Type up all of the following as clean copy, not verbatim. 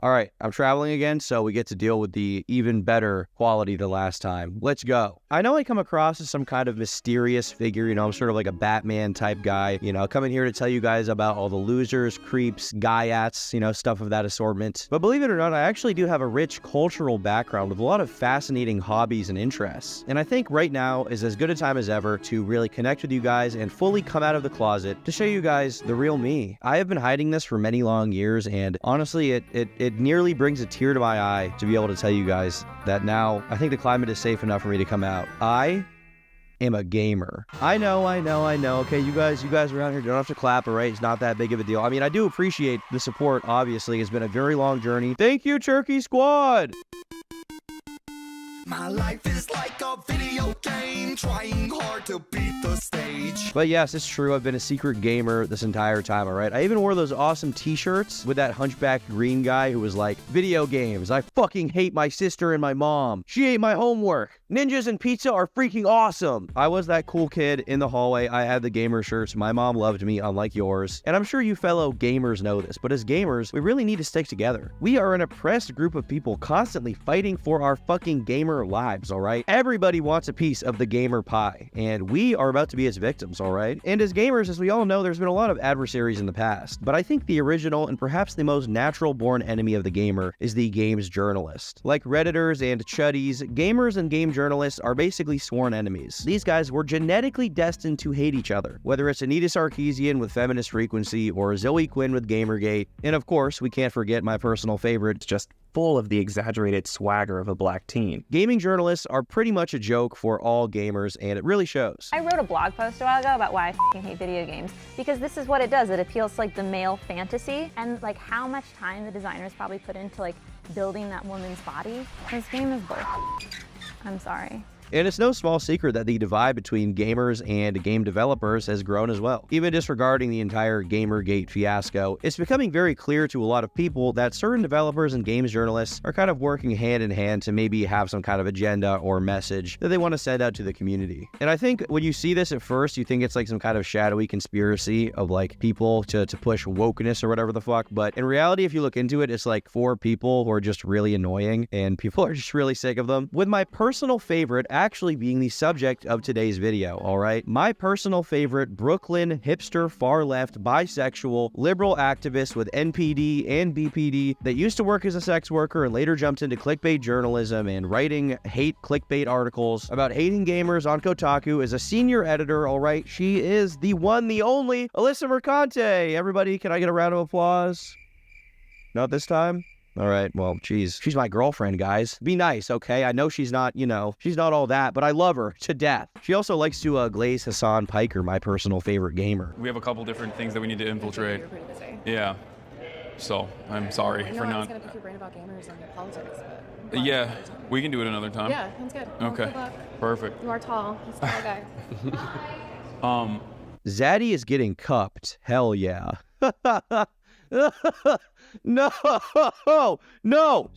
All right, I'm traveling again, so we get to deal with the even better quality the last time. Let's go. I know I come across as some kind of mysterious figure, you know, I'm sort of like a Batman type guy, you know, coming here to tell you guys about all the losers, creeps, gaiats, you know, stuff of that assortment. But believe it or not, I actually do have a rich cultural background with a lot of fascinating hobbies and interests. And I think right now is as good a time as ever to really connect with you guys and fully come out of the closet to show you guys the real me. I have been hiding this for many long years, and honestly, it nearly brings a tear to my eye to be able to tell you guys that now I think the climate is safe enough for me to come out. I am a gamer. I know. Okay, you guys around here don't have to clap, all right? It's not that big of a deal. I mean, I do appreciate the support, obviously. It's been a very long journey. Thank you, Turkey Squad! My life is like a video game, trying hard to beat the stage. But yes, it's true. I've been a secret gamer this entire time, all right? I even wore those awesome t-shirts with that hunchback green guy who was like, video games. I fucking hate my sister and my mom. She ate my homework. Ninjas and pizza are freaking awesome. I was that cool kid in the hallway. I had the gamer shirts. My mom loved me, unlike yours. And I'm sure you fellow gamers know this, but as gamers, we really need to stick together. We are an oppressed group of people constantly fighting for our fucking gamer lives, all right? Everybody wants a piece of the gamer pie, and we are about to be its victims, all right? And as gamers, as we all know, there's been a lot of adversaries in the past, but I think the original and perhaps the most natural-born enemy of the gamer is the games journalist. Like Redditors and chuddies, gamers and game journalists are basically sworn enemies. These guys were genetically destined to hate each other, whether it's Anita Sarkeesian with Feminist Frequency or Zoe Quinn with Gamergate, and of course, we can't forget my personal favorite, Just full of the exaggerated swagger of a black teen. Gaming journalists are pretty much a joke for all gamers, and it really shows. I wrote a blog post a while ago about why I fucking hate video games, because this is what it does. It appeals to like the male fantasy and like how much time the designers probably put into like building that woman's body. This game is bull. I'm sorry. And it's no small secret that the divide between gamers and game developers has grown as well. Even disregarding the entire Gamergate fiasco, it's becoming very clear to a lot of people that certain developers and games journalists are kind of working hand in hand to maybe have some kind of agenda or message that they want to send out to the community. And I think when you see this at first, you think it's like some kind of shadowy conspiracy of like people to push wokeness or whatever the fuck. But in reality, if you look into it, it's like 4 people who are just really annoying and people are just really sick of them. With my personal favorite actually being the subject of today's video, all right? My personal favorite Brooklyn hipster, far-left, bisexual, liberal activist with NPD and BPD that used to work as a sex worker and later jumped into clickbait journalism and writing hate clickbait articles about hating gamers on Kotaku is a senior editor, all right? She is the one, the only, Alyssa Mercante. Everybody, can I get a round of applause? Not this time? All right, well, geez. She's my girlfriend, guys. Be nice, okay? I know she's not, you know, she's not all that, but I love her to death. She also likes to glaze Hassan Piker, my personal favorite gamer. We have a couple different things that we need to infiltrate. You're pretty busy. Yeah. So, I'm sorry I know for I was not... going to pick your brain about gamers and politics, but... Yeah, we can do it another time. Yeah, sounds good. Well, Okay, good luck. perfect. You are tall. He's a tall guy. Zaddy is getting cupped. Hell yeah. No.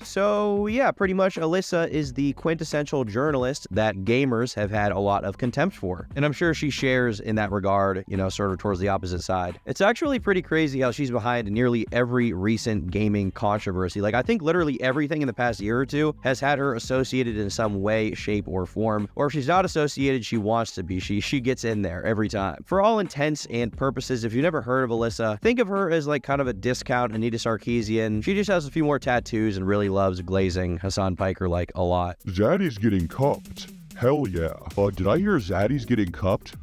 So yeah, pretty much Alyssa is the quintessential journalist that gamers have had a lot of contempt for. And I'm sure she shares in that regard, you know, sort of towards the opposite side. It's actually pretty crazy how she's behind nearly every recent gaming controversy. Like, I think literally everything in the past year or two has had her associated in some way, shape, or form. Or if she's not associated, she wants to be. She gets in there every time. For all intents and purposes, if you've never heard of Alyssa, think of her as like kind of a discount Anita Sarkeesian. She just has a few more tattoos and really loves glazing Hassan Piker like a lot. Zaddy's getting cupped. Hell yeah. Did I hear Zaddy's getting cupped?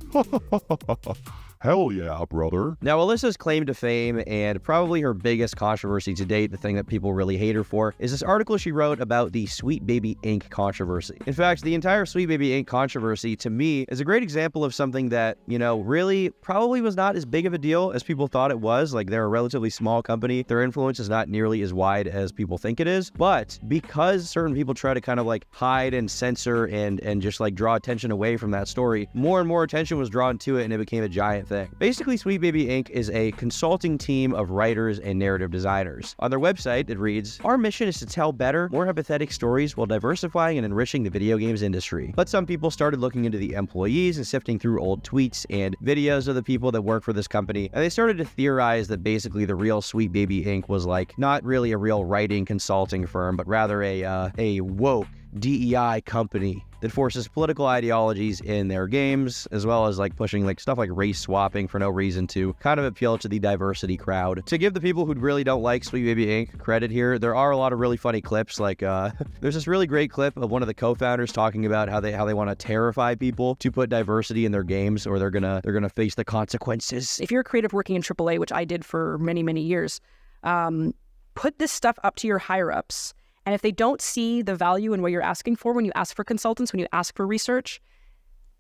Hell yeah, brother. Now, Alyssa's claim to fame and probably her biggest controversy to date, the thing that people really hate her for, is this article she wrote about the Sweet Baby Inc. controversy. In fact, the entire Sweet Baby Inc. controversy, to me, is a great example of something that, you know, really probably was not as big of a deal as people thought it was. Like, they're a relatively small company. Their influence is not nearly as wide as people think it is. But because certain people try to kind of like hide and censor and just like draw attention away from that story, more and more attention was drawn to it and it became a giant thing. Basically, Sweet Baby Inc. is a consulting team of writers and narrative designers. On their website, it reads, "Our mission is to tell better, more empathetic stories while diversifying and enriching the video games industry." But some people started looking into the employees and sifting through old tweets and videos of the people that work for this company, and they started to theorize that basically the real Sweet Baby Inc. was like not really a real writing consulting firm, but rather a woke DEI company that forces political ideologies in their games, as well as like pushing like stuff like race swapping for no reason to kind of appeal to the diversity crowd. To give the people who really don't like Sweet Baby Inc. credit here, there are a lot of really funny clips. Like there's this really great clip of one of the co-founders talking about how they want to terrify people to put diversity in their games, or they're gonna face the consequences. If you're a creative working in AAA, which I did for many, many years, put this stuff up to your higher ups. And if they don't see the value in what you're asking for when you ask for consultants, when you ask for research,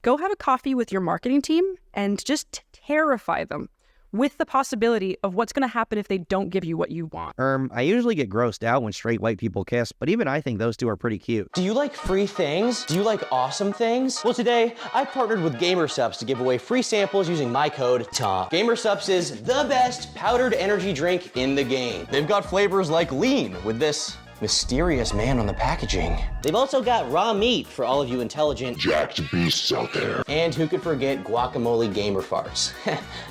go have a coffee with your marketing team and just terrify them with the possibility of what's going to happen if they don't give you what you want. I usually get grossed out when straight white people kiss, but even I think those two are pretty cute. Do you like free things? Do you like awesome things? Well, today I partnered with GamerSupps to give away free samples using my code TOM. GamerSupps is the best powdered energy drink in the game. They've got flavors like lean with this mysterious man on the packaging. They've also got raw meat for all of you intelligent jacked beasts out there. And who could forget guacamole gamer farts?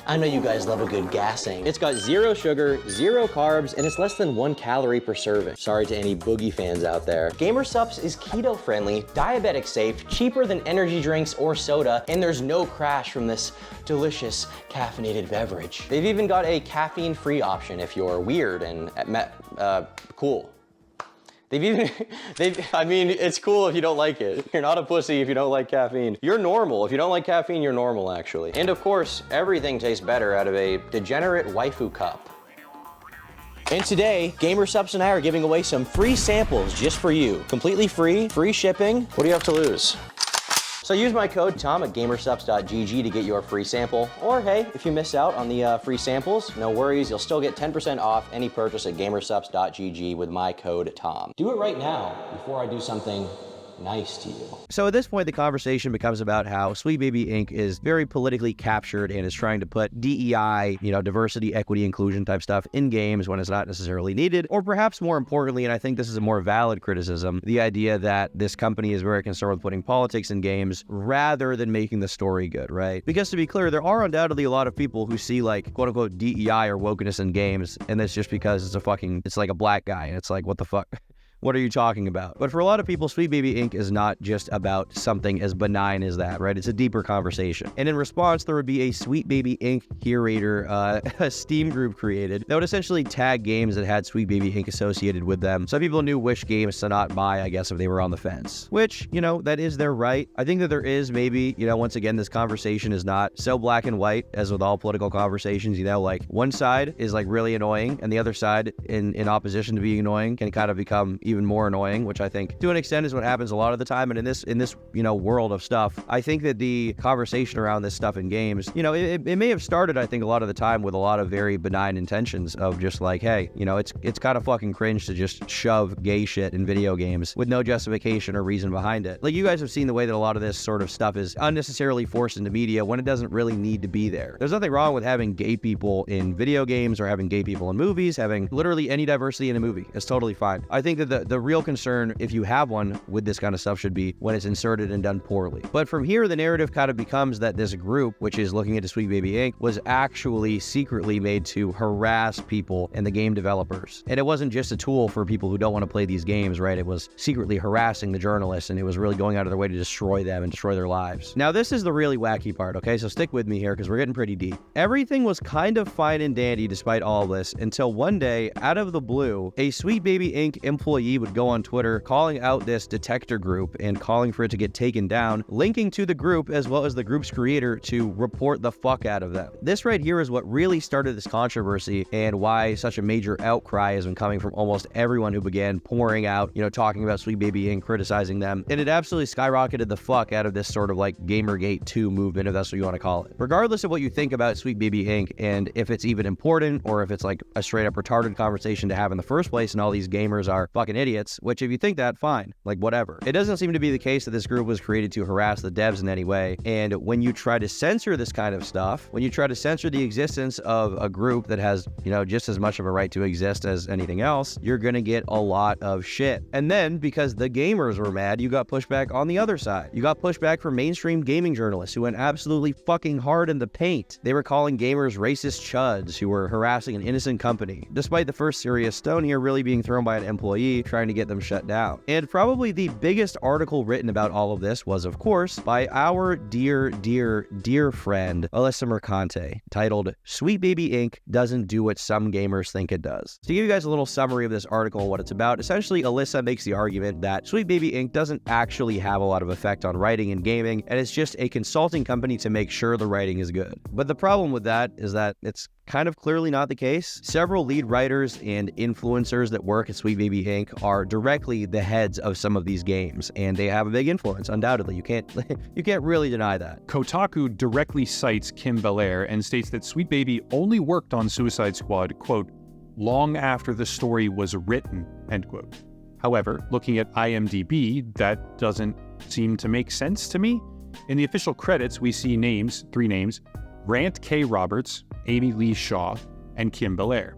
I know you guys love a good gassing. It's got 0 sugar, 0 carbs, and it's less than 1 calorie per serving. Sorry to any boogie fans out there. GamerSupps is keto friendly, diabetic safe, cheaper than energy drinks or soda, and there's no crash from this delicious caffeinated beverage. They've even got a caffeine-free option if you're weird and cool. I mean, it's cool if you don't like it. You're not a pussy if you don't like caffeine. You're normal. If you don't like caffeine, you're normal, actually. And of course, everything tastes better out of a degenerate waifu cup. And today, GamerSupps and I are giving away some free samples just for you. Completely free, free shipping. What do you have to lose? So use my code TOM at gamersupps.gg to get your free sample. Or hey, if you miss out on the free samples, no worries, you'll still get 10% off any purchase at gamersupps.gg with my code TOM. Do it right now before I do something nice to you. So at this point, the conversation becomes about how Sweet Baby Inc. is very politically captured and is trying to put DEI, diversity, equity, inclusion type stuff in games when it's not necessarily needed. Or perhaps more importantly, and I think this is a more valid criticism, the idea that this company is very concerned with putting politics in games rather than making the story good, right? Because to be clear, there are undoubtedly a lot of people who see like quote unquote DEI or wokeness in games, and that's just because it's like a black guy, and it's like, what the fuck? What are you talking about? But for a lot of people, Sweet Baby Inc. is not just about something as benign as that, right? It's a deeper conversation. And in response, there would be a Sweet Baby Inc. curator, a Steam group created that would essentially tag games that had Sweet Baby Inc. associated with them, so people knew which games to not buy, I guess, if they were on the fence. Which, that is their right. I think that there is maybe, once again, this conversation is not so black and white as with all political conversations, like one side is like really annoying, and the other side, in opposition to being annoying, can kind of become even more annoying, which I think to an extent is what happens a lot of the time. And in this world of stuff, I think that the conversation around this stuff in games, it may have started, I think, a lot of the time with a lot of very benign intentions of just like, hey, it's kind of fucking cringe to just shove gay shit in video games with no justification or reason behind it. Like, you guys have seen the way that a lot of this sort of stuff is unnecessarily forced into media when it doesn't really need to be there. There's nothing wrong with having gay people in video games or having gay people in movies, having literally any diversity in a movie. It's totally fine. I think that the real concern, if you have one with this kind of stuff, should be when it's inserted and done poorly. But from here, the narrative kind of becomes that this group, which is looking into Sweet Baby Inc., was actually secretly made to harass people and the game developers. And it wasn't just a tool for people who don't want to play these games, right? It was secretly harassing the journalists, and it was really going out of their way to destroy them and destroy their lives. Now, this is the really wacky part, okay? So stick with me here, because we're getting pretty deep. Everything was kind of fine and dandy despite all this, until one day, out of the blue, a Sweet Baby Inc. employee would go on Twitter calling out this detector group and calling for it to get taken down, linking to the group as well as the group's creator to report the fuck out of them. This right here is what really started this controversy and why such a major outcry has been coming from almost everyone who began pouring out, talking about Sweet Baby Inc., criticizing them. And it absolutely skyrocketed the fuck out of this sort of like Gamergate 2 movement, if that's what you want to call it. Regardless of what you think about Sweet Baby Inc. and if it's even important or if it's like a straight up retarded conversation to have in the first place and all these gamers are fucking idiots, which if you think that, fine, like whatever. It doesn't seem to be the case that this group was created to harass the devs in any way, and when you try to censor this kind of stuff, when you try to censor the existence of a group that has, just as much of a right to exist as anything else, you're gonna get a lot of shit. And then, because the gamers were mad, you got pushback on the other side. You got pushback from mainstream gaming journalists who went absolutely fucking hard in the paint. They were calling gamers racist chuds who were harassing an innocent company, despite the first serious stone here really being thrown by an employee trying to get them shut down. And probably the biggest article written about all of this was, of course, by our dear friend, Alyssa Mercante, titled, "Sweet Baby Inc. doesn't do what some gamers think it does." To give you guys a little summary of this article and what it's about, essentially Alyssa makes the argument that Sweet Baby Inc. doesn't actually have a lot of effect on writing and gaming, and it's just a consulting company to make sure the writing is good. But the problem with that is that it's kind of clearly not the case. Several lead writers and influencers that work at Sweet Baby Inc. are directly the heads of some of these games, and they have a big influence, undoubtedly. You can't really deny that. Kotaku directly cites Kim Belair and states that Sweet Baby only worked on Suicide Squad, quote, long after the story was written, end quote. However, looking at IMDb, that doesn't seem to make sense to me. In the official credits, we see three names, Grant K. Roberts, Amy Lee Shaw, and Kim Belair.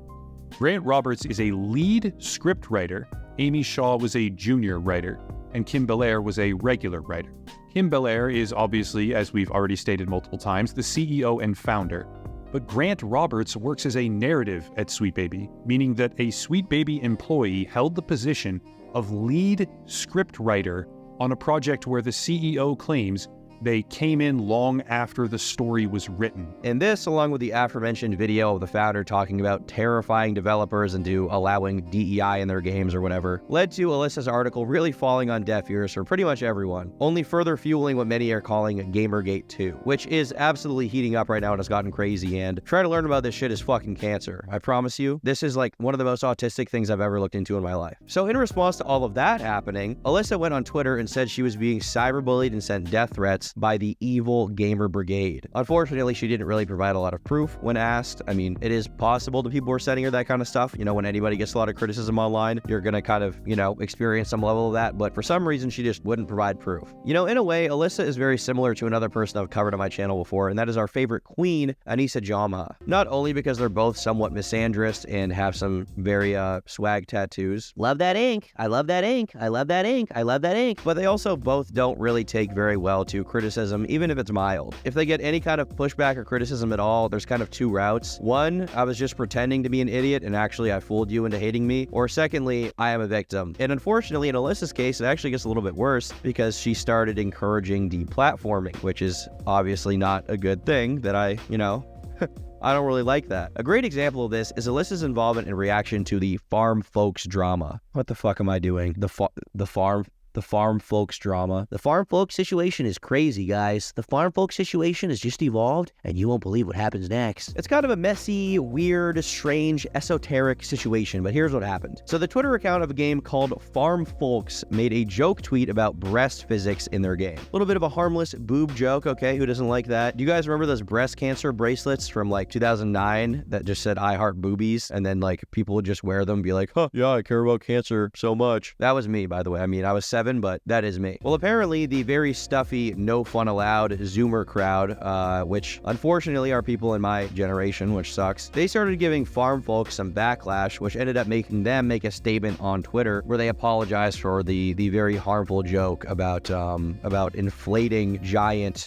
Grant Roberts is a lead script writer, Amy Shaw was a junior writer, and Kim Belair was a regular writer. Kim Belair is obviously, as we've already stated multiple times, the CEO and founder, but Grant Roberts works as a narrative at Sweet Baby, meaning that a Sweet Baby employee held the position of lead script writer on a project where the CEO claims they came in long after the story was written. And this, along with the aforementioned video of the founder talking about terrifying developers into allowing DEI in their games or whatever, led to Alyssa's article really falling on deaf ears for pretty much everyone, only further fueling what many are calling Gamergate 2, which is absolutely heating up right now and has gotten crazy, and trying to learn about this shit is fucking cancer. I promise you, this is like one of the most autistic things I've ever looked into in my life. So in response to all of that happening, Alyssa went on Twitter and said she was being cyberbullied and sent death threats by the evil gamer brigade. Unfortunately, she didn't really provide a lot of proof when asked. I mean, it is possible that people were sending her that kind of stuff. When anybody gets a lot of criticism online, you're gonna kind of, experience some level of that, but for some reason, she just wouldn't provide proof. In a way, Alyssa is very similar to another person I've covered on my channel before, and that is our favorite queen, Anissa Jama. Not only because they're both somewhat misandrist and have some very swag tattoos. Love that ink. I love that ink. I love that ink. I love that ink. But they also both don't really take very well to criticism, even if it's mild. If they get any kind of pushback or criticism at all, there's kind of two routes. One, I was just pretending to be an idiot and actually I fooled you into hating me. Or secondly, I am a victim. And unfortunately, in Alyssa's case, it actually gets a little bit worse because she started encouraging deplatforming, which is obviously not a good thing that I don't really like that. A great example of this is Alyssa's involvement in reaction to the farm folks drama. What the fuck am I doing? The farm folks drama. The farm folks situation is crazy, guys. The farm folks situation has just evolved, and you won't believe what happens next. It's kind of a messy, weird, strange, esoteric situation, but here's what happened. So the Twitter account of a game called Farm Folks made a joke tweet about breast physics in their game. A little bit of a harmless boob joke, okay? Who doesn't like that? Do you guys remember those breast cancer bracelets from like 2009 that just said I heart boobies, and then like people would just wear them and be like, huh, yeah, I care about cancer so much. That was me, by the way. I mean, I was 7, but that is me. Well, apparently the very stuffy, no fun allowed Zoomer crowd, which unfortunately are people in my generation, which sucks, they started giving farm folks some backlash, which ended up making them make a statement on Twitter where they apologized for the very harmful joke about inflating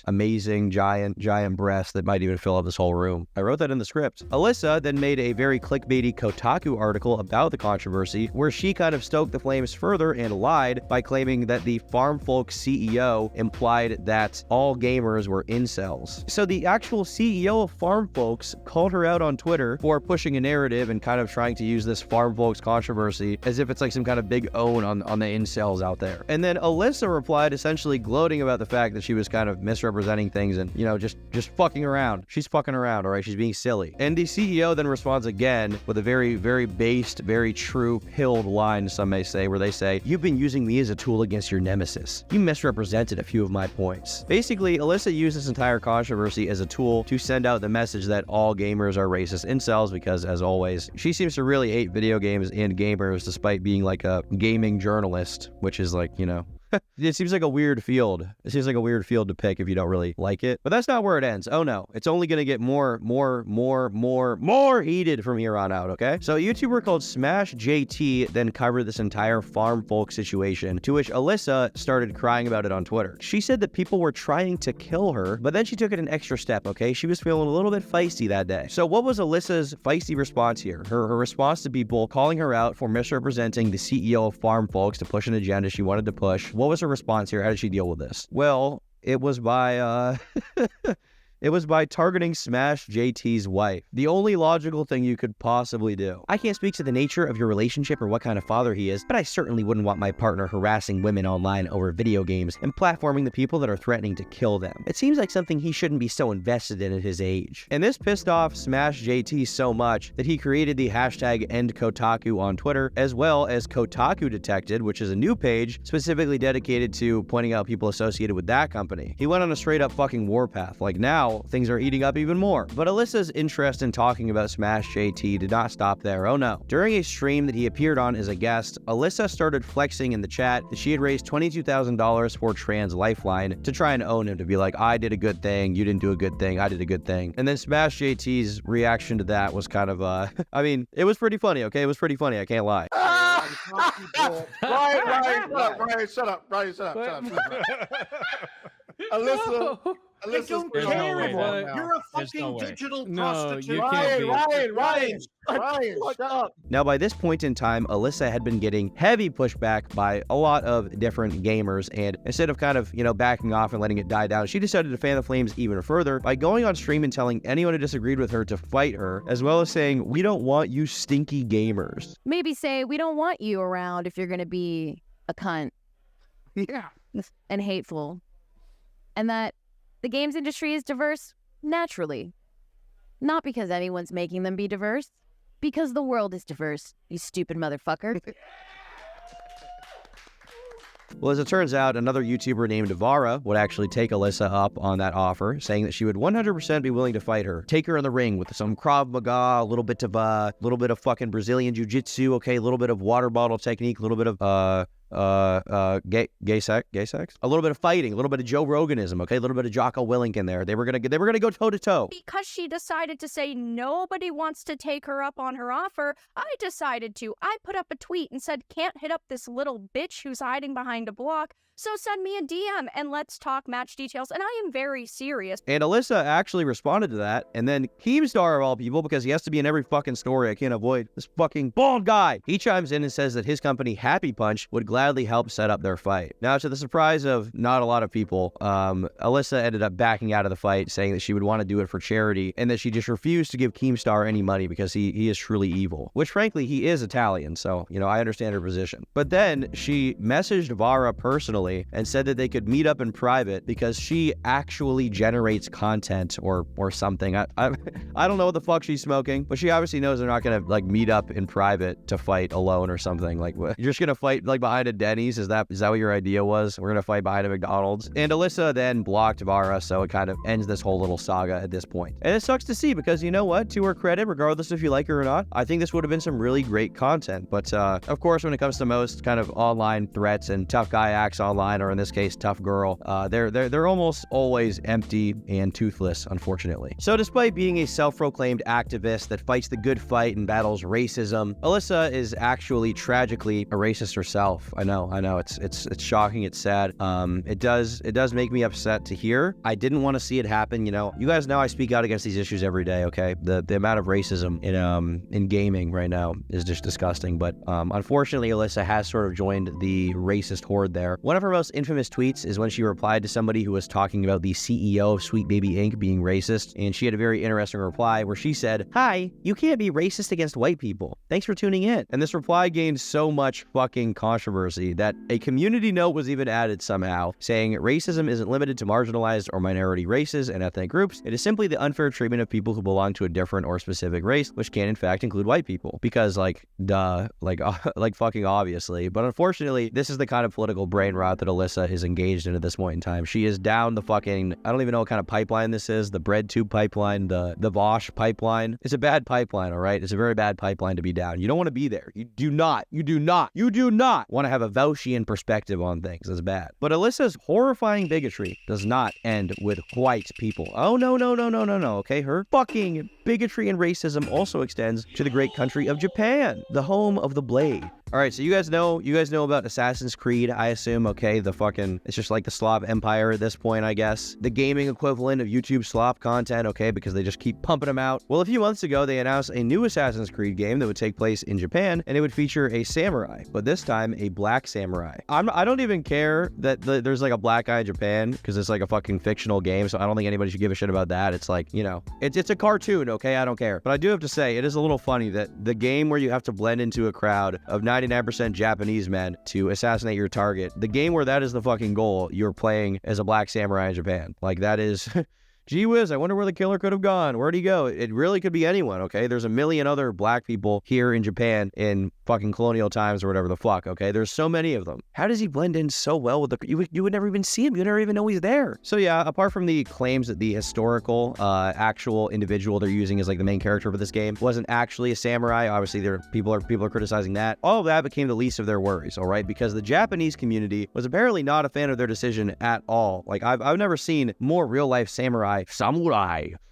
amazing giant breasts that might even fill up this whole room. I wrote that in the script. Alyssa then made a very clickbaity Kotaku article about the controversy where she kind of stoked the flames further and lied by claiming that the Farm Folks CEO implied that all gamers were incels. So the actual CEO of Farm Folks called her out on Twitter for pushing a narrative and kind of trying to use this Farm Folks controversy as if it's like some kind of big own on the incels out there. And then Alyssa replied essentially gloating about the fact that she was kind of misrepresenting things and, just fucking around. She's fucking around, all right? She's being silly. And the CEO then responds again with a very, very based, very true, pilled line, some may say, where they say, "You've been using me as a tool tool against your nemesis. You misrepresented a few of my points. Basically, Alyssa used this entire controversy as a tool to send out the message that all gamers are racist incels because, as always, she seems to really hate video games and gamers despite being like a gaming journalist, which is like, you know, it seems like a weird field. It seems like a weird field to pick if you don't really like it. But that's not where it ends. Oh no, it's only going to get more heated from here on out, okay? So a YouTuber called Smash JT then covered this entire farm folk situation, to which Alyssa started crying about it on Twitter. She said that people were trying to kill her, but then she took it an extra step, okay? She was feeling a little bit feisty that day. So what was Alyssa's feisty response here? Her response to people calling her out for misrepresenting the CEO of Farm Folks to push an agenda she wanted to push. What was her response here? How did she deal with this? Well, it was by it was by targeting Smash JT's wife. The only logical thing you could possibly do. I can't speak to the nature of your relationship or what kind of father he is, but I certainly wouldn't want my partner harassing women online over video games and platforming the people that are threatening to kill them. It seems like something he shouldn't be so invested in at his age. And this pissed off Smash JT so much that he created the hashtag #EndKotaku on Twitter, as well as Kotaku Detected, which is a new page specifically dedicated to pointing out people associated with that company. He went on a straight up fucking warpath. Like now, things are eating up even more. But Alyssa's interest in talking about Smash JT did not stop there. Oh no. During a stream that he appeared on as a guest, Alyssa started flexing in the chat that she had raised $22,000 for Trans Lifeline to try and own him, to be like, I did a good thing, you didn't do a good thing, I did a good thing. And then Smash JT's reaction to that was kind of, I mean, it was pretty funny, okay? It was pretty funny, I can't lie. Ryan, shut up. Alyssa. I don't care anymore. You're a fucking digital prostitute. Ryan, shut up. Now, by this point in time, Alyssa had been getting heavy pushback by a lot of different gamers, and instead of kind of, you know, backing off and letting it die down, she decided to fan the flames even further by going on stream and telling anyone who disagreed with her to fight her, as well as saying, we don't want you stinky gamers. Maybe say, we don't want you around if you're going to be a cunt. Yeah. And hateful. And that the games industry is diverse naturally. Not because anyone's making them be diverse. Because the world is diverse, you stupid motherfucker. Well, as it turns out, another YouTuber named Vara would actually take Alyssa up on that offer, saying that she would 100% be willing to fight her. Take her in the ring with some Krav Maga, a little bit of fucking Brazilian Jiu-Jitsu, okay, a little bit of water bottle technique, a little bit of, gay sex, a little bit of fighting, a little bit of Joe Roganism, okay, a little bit of Jocko Willink in there. They were gonna go toe to toe. Because she decided to say nobody wants to take her up on her offer, I decided to. I put up a tweet and said, can't hit up this little bitch who's hiding behind a block. So send me a DM and let's talk match details. And I am very serious. And Alyssa actually responded to that. And then Keemstar, of all people, because he has to be in every fucking story, I can't avoid this fucking bald guy. He chimes in and says that his company, Happy Punch, would gladly help set up their fight. Now, to the surprise of not a lot of people, Alyssa ended up backing out of the fight, saying that she would want to do it for charity and that she just refused to give Keemstar any money because he is truly evil. Which, frankly, he is Italian, so, you know, I understand her position. But then she messaged Vara personally and said that they could meet up in private because she actually generates content or something. I don't know what the fuck she's smoking, but she obviously knows they're not gonna like meet up in private to fight alone or something. Like, what? You're just gonna fight like behind a Denny's? Is that what your idea was? We're gonna fight behind a McDonald's? And Alyssa then blocked Vara, so it kind of ends this whole little saga at this point. And it sucks to see because, you know what? To her credit, regardless if you like her or not, I think this would have been some really great content. But of course, when it comes to most kind of online threats and tough guy acts online, or in this case, tough girl, they're almost always empty and toothless, unfortunately. So despite being a self-proclaimed activist that fights the good fight and battles racism, Alyssa is actually tragically a racist herself. I know, it's shocking, it's sad. It does make me upset to hear. I didn't want to see it happen, you know. You guys know I speak out against these issues every day, okay? The amount of racism in gaming right now is just disgusting, but unfortunately, Alyssa has sort of joined the racist horde there. One of her most infamous tweets is when she replied to somebody who was talking about the CEO of Sweet Baby Inc. being racist, and she had a very interesting reply where she said, "Hi, you can't be racist against white people. Thanks for tuning in." And this reply gained so much fucking controversy controversy that a community note was even added somehow, saying racism isn't limited to marginalized or minority races and ethnic groups. It is simply the unfair treatment of people who belong to a different or specific race, which can in fact include white people. Because like, duh, like fucking obviously. But unfortunately, this is the kind of political brain rot that Alyssa is engaged in at this point in time. She is down the fucking, I don't even know what kind of pipeline this is, the bread tube pipeline, the Vosh pipeline. It's a bad pipeline, all right? It's a very bad pipeline to be down. You don't want to be there. You do not want to have a Voshian perspective on things. It's bad. But Alyssa's horrifying bigotry does not end with white people. Oh, no, okay? Her fucking bigotry and racism also extends to the great country of Japan, the home of the blade. All right, so you guys know about Assassin's Creed, I assume, okay? It's just like the Slav Empire at this point, I guess. The gaming equivalent of YouTube Slav content, okay? Because they just keep pumping them out. Well, a few months ago, they announced a new Assassin's Creed game that would take place in Japan, and it would feature a samurai, but this time a black samurai. I don't even care that there's like a black guy in Japan, because it's like a fucking fictional game, so I don't think anybody should give a shit about that. It's like, you know, it's a cartoon, okay? I don't care. But I do have to say, it is a little funny that the game where you have to blend into a crowd of 99% Japanese men to assassinate your target, the game where that is the fucking goal, you're playing as a black samurai in Japan. Like, that is... Gee whiz, I wonder where the killer could have gone. Where'd he go? It really could be anyone, okay? There's a million other black people here in Japan in fucking colonial times or whatever the fuck, okay? There's so many of them. How does he blend in so well with the... You would never even see him. You never even know he's there. So yeah, apart from the claims that the historical, actual individual they're using as like the main character for this game wasn't actually a samurai, obviously people are criticizing that. All of that became the least of their worries, all right? Because the Japanese community was apparently not a fan of their decision at all. Like, I've never seen more real-life samurai.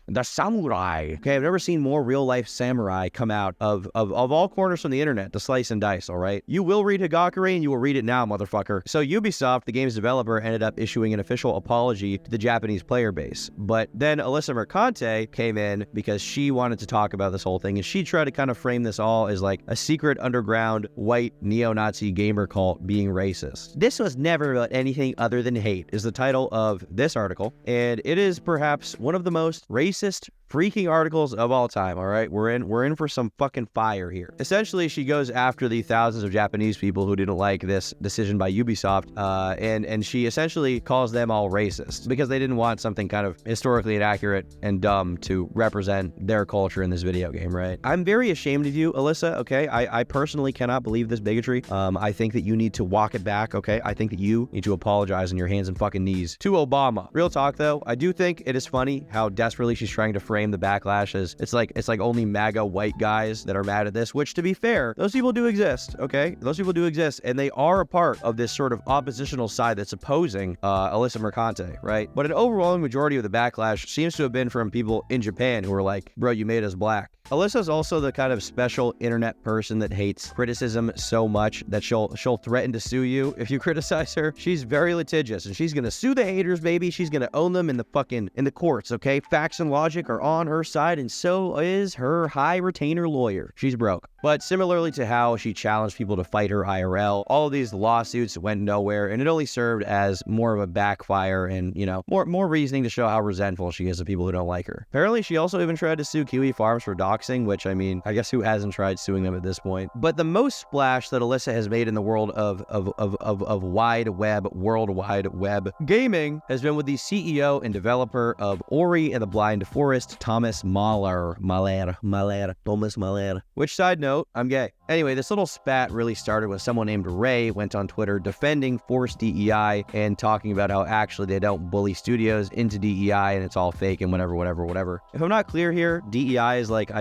The samurai. Okay, I've never seen more real-life samurai come out of all corners from the internet to slice and dice, all right? You will read Hagakure, and you will read it now, motherfucker. So Ubisoft, the game's developer, ended up issuing an official apology to the Japanese player base. But then Alyssa Mercante came in because she wanted to talk about this whole thing, and she tried to kind of frame this all as like a secret underground white neo-Nazi gamer cult being racist. This was never about anything other than hate, is the title of this article, and it is perhaps one of the most racist freaking articles of all time, all right? We're in for some fucking fire here. Essentially, she goes after the thousands of Japanese people who didn't like this decision by Ubisoft, and she essentially calls them all racist because they didn't want something kind of historically inaccurate and dumb to represent their culture in this video game, right? I'm very ashamed of you, Alyssa, okay? I personally cannot believe this bigotry. I think that you need to walk it back, okay? I think that you need to apologize on your hands and fucking knees to Obama. Real talk, though, I do think it is funny how desperately she's trying to frame the backlash as it's like only MAGA white guys that are mad at this, which, to be fair, those people do exist, okay? Those people do exist, and they are a part of this sort of oppositional side that's opposing Alyssa Mercante, right? But an overwhelming majority of the backlash seems to have been from people in Japan who are like, bro, you made us black. Alyssa's also the kind of special internet person that hates criticism so much that she'll threaten to sue you if you criticize her. She's very litigious, and she's gonna sue the haters, baby. She's gonna own them in the courts, okay? Facts and logic are on her side, and so is her high retainer lawyer. She's broke. But similarly to how she challenged people to fight her IRL, all of these lawsuits went nowhere, and it only served as more of a backfire and, you know, more reasoning to show how resentful she is of people who don't like her. Apparently, she also even tried to sue Kiwi Farms for doxing, which, I mean, I guess who hasn't tried suing them at this point? But the most splash that Alyssa has made in the world of worldwide web gaming has been with the CEO and developer of Ori and the Blind Forest, Thomas Mahler. Which, side note, I'm gay. Anyway, this little spat really started when someone named Ray went on Twitter defending Force DEI and talking about how actually they don't bully studios into DEI and it's all fake and whatever. If I'm not clear here, DEI is like,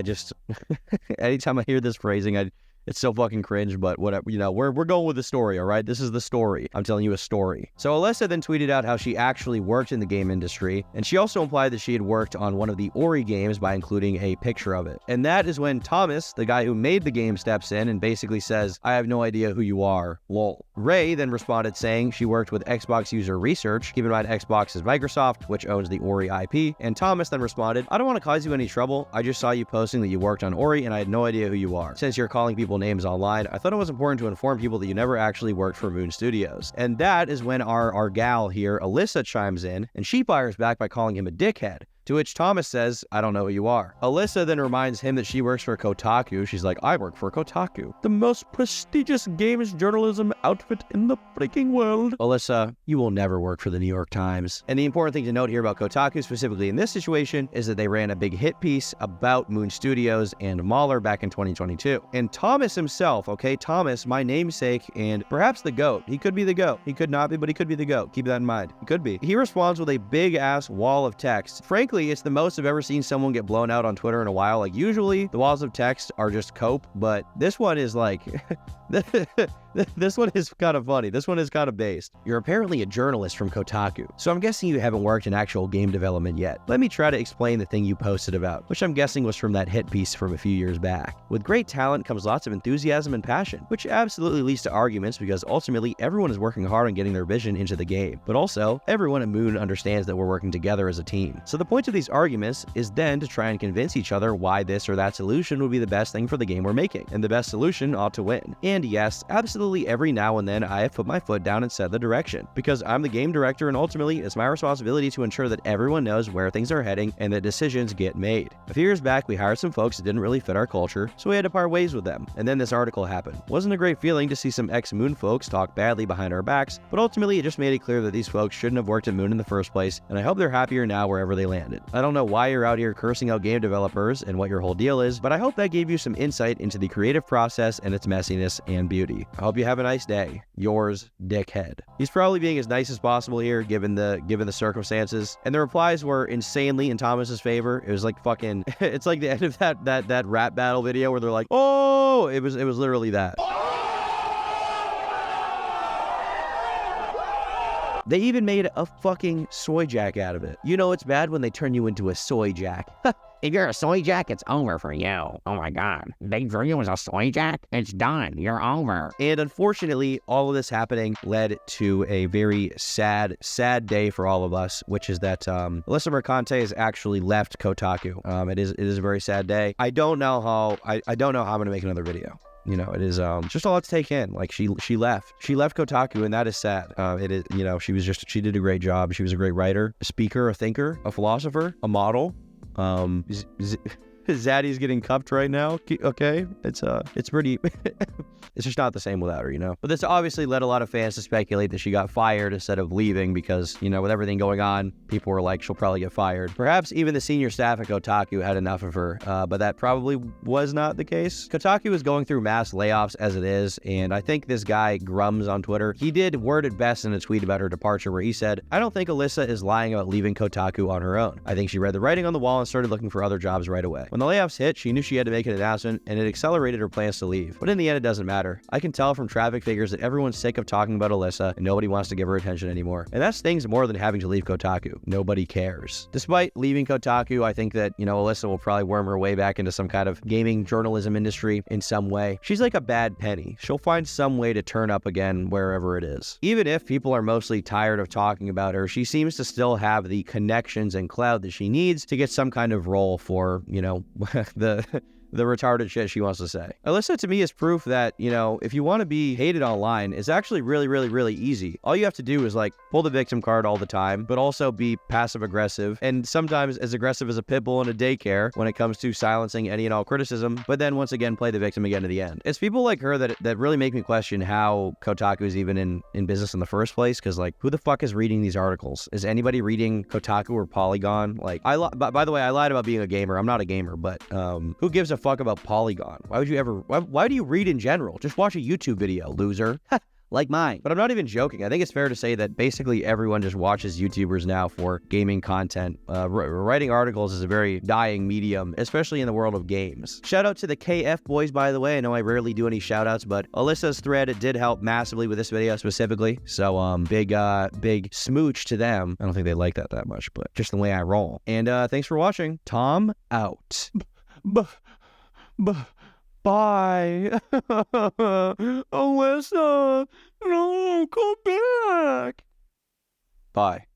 anytime I hear this phrasing, it's so fucking cringe, but whatever, you know, we're going with the story, all right? This is the story. I'm telling you a story. So Alyssa then tweeted out how she actually worked in the game industry, and she also implied that she had worked on one of the Ori games by including a picture of it. And that is when Thomas, the guy who made the game, steps in and basically says, I have no idea who you are, lol. Ray then responded saying she worked with Xbox User Research. Keep in mind, Xbox is Microsoft, which owns the Ori IP. And Thomas then responded, I don't want to cause you any trouble. I just saw you posting that you worked on Ori, and I had no idea who you are. Since you're calling people names online, I thought it was important to inform people that you never actually worked for Moon Studios. And that is when our gal here, Alyssa, chimes in, and she fires back by calling him a dickhead. To which Thomas says, I don't know who you are. Alyssa then reminds him that she works for Kotaku. She's like, I work for Kotaku, the most prestigious games journalism outfit in the freaking world. Alyssa, you will never work for the New York Times. And the important thing to note here about Kotaku, specifically in this situation, is that they ran a big hit piece about Moon Studios and Mahler back in 2022. And Thomas himself, okay, Thomas, my namesake, and perhaps the GOAT. He could be the GOAT. He could not be, but he could be the GOAT. Keep that in mind. He could be. He responds with a big-ass wall of text. Frankly, it's the most I've ever seen someone get blown out on Twitter in a while. Like, usually the walls of text are just cope, but this one is like... This one is kind of funny. This one is kind of based. You're apparently a journalist from Kotaku, so I'm guessing you haven't worked in actual game development yet. Let me try to explain the thing you posted about, which I'm guessing was from that hit piece from a few years back. With great talent comes lots of enthusiasm and passion, which absolutely leads to arguments because ultimately everyone is working hard on getting their vision into the game. But also, everyone at Moon understands that we're working together as a team. So the point of these arguments is then to try and convince each other why this or that solution would be the best thing for the game we're making, and the best solution ought to win. And yes, absolutely every now and then I have put my foot down and set the direction, because I'm the game director and ultimately it's my responsibility to ensure that everyone knows where things are heading and that decisions get made. A few years back we hired some folks that didn't really fit our culture, so we had to part ways with them, and then this article happened. Wasn't a great feeling to see some ex-Moon folks talk badly behind our backs, but ultimately it just made it clear that these folks shouldn't have worked at Moon in the first place, and I hope they're happier now wherever they landed. I don't know why you're out here cursing out game developers and what your whole deal is, but I hope that gave you some insight into the creative process and its messiness and beauty. I hope you have a nice day. Yours, Dickhead. He's probably being as nice as possible here, given the circumstances. And the replies were insanely in Thomas's favor. It was like fucking. It's like the end of that rap battle video where they're like, oh, it was literally that. They even made a fucking soy jack out of it. You know it's bad when they turn you into a soy jack. If you're a soy jack, it's over for you. Oh my god. They drew you as a soy jack? It's done. You're over. And unfortunately, all of this happening led to a very sad day for all of us, which is that Alyssa Mercante has actually left Kotaku. It is a very sad day. I don't know how I'm gonna make another video. You know, it is just a lot to take in. Like she left Kotaku, and that is sad. It is, you know, she did a great job. She was a great writer, a speaker, a thinker, a philosopher, a model. Zaddy's getting cupped right now. Okay, it's pretty. It's just not the same without her, you know. But this obviously led a lot of fans to speculate that she got fired instead of leaving because, you know, with everything going on, people were like, she'll probably get fired. Perhaps even the senior staff at Kotaku had enough of her, but that probably was not the case. Kotaku is going through mass layoffs as it is, and I think this guy Grums on Twitter, he did word it best in a tweet about her departure where he said, I don't think Alyssa is lying about leaving Kotaku on her own. I think she read the writing on the wall and started looking for other jobs right away. When the layoffs hit, she knew she had to make an announcement, and it accelerated her plans to leave. But in the end, it doesn't matter. I can tell from traffic figures that everyone's sick of talking about Alyssa, and nobody wants to give her attention anymore. And that stings more than having to leave Kotaku. Nobody cares. Despite leaving Kotaku, I think that, you know, Alyssa will probably worm her way back into some kind of gaming journalism industry in some way. She's like a bad penny. She'll find some way to turn up again wherever it is. Even if people are mostly tired of talking about her, she seems to still have the connections and clout that she needs to get some kind of role for, you know, the retarded shit she wants to say. Alyssa, to me, is proof that, you know, if you want to be hated online, it's actually really, really, really easy. All you have to do is, like, pull the victim card all the time, but also be passive-aggressive, and sometimes as aggressive as a pit bull in a daycare when it comes to silencing any and all criticism, but then once again play the victim again to the end. It's people like her that really make me question how Kotaku is even in business in the first place, because, like, who the fuck is reading these articles? Is anybody reading Kotaku or Polygon? Like, by the way, I lied about being a gamer. I'm not a gamer, but who gives a fuck about Polygon? Why do you read in general? Just watch a YouTube video, loser. Like mine. But I'm not even joking. I think it's fair to say that basically everyone just watches YouTubers now for gaming content. Writing articles is a very dying medium, especially in the world of games. Shout out to the KF boys, by the way. I know I rarely do any shout outs, but Alyssa's thread did help massively with this video specifically. So big smooch to them. I don't think they like that much, but just the way I roll. And thanks for watching. Tom out. Bye. Alyssa, no, come back. Bye.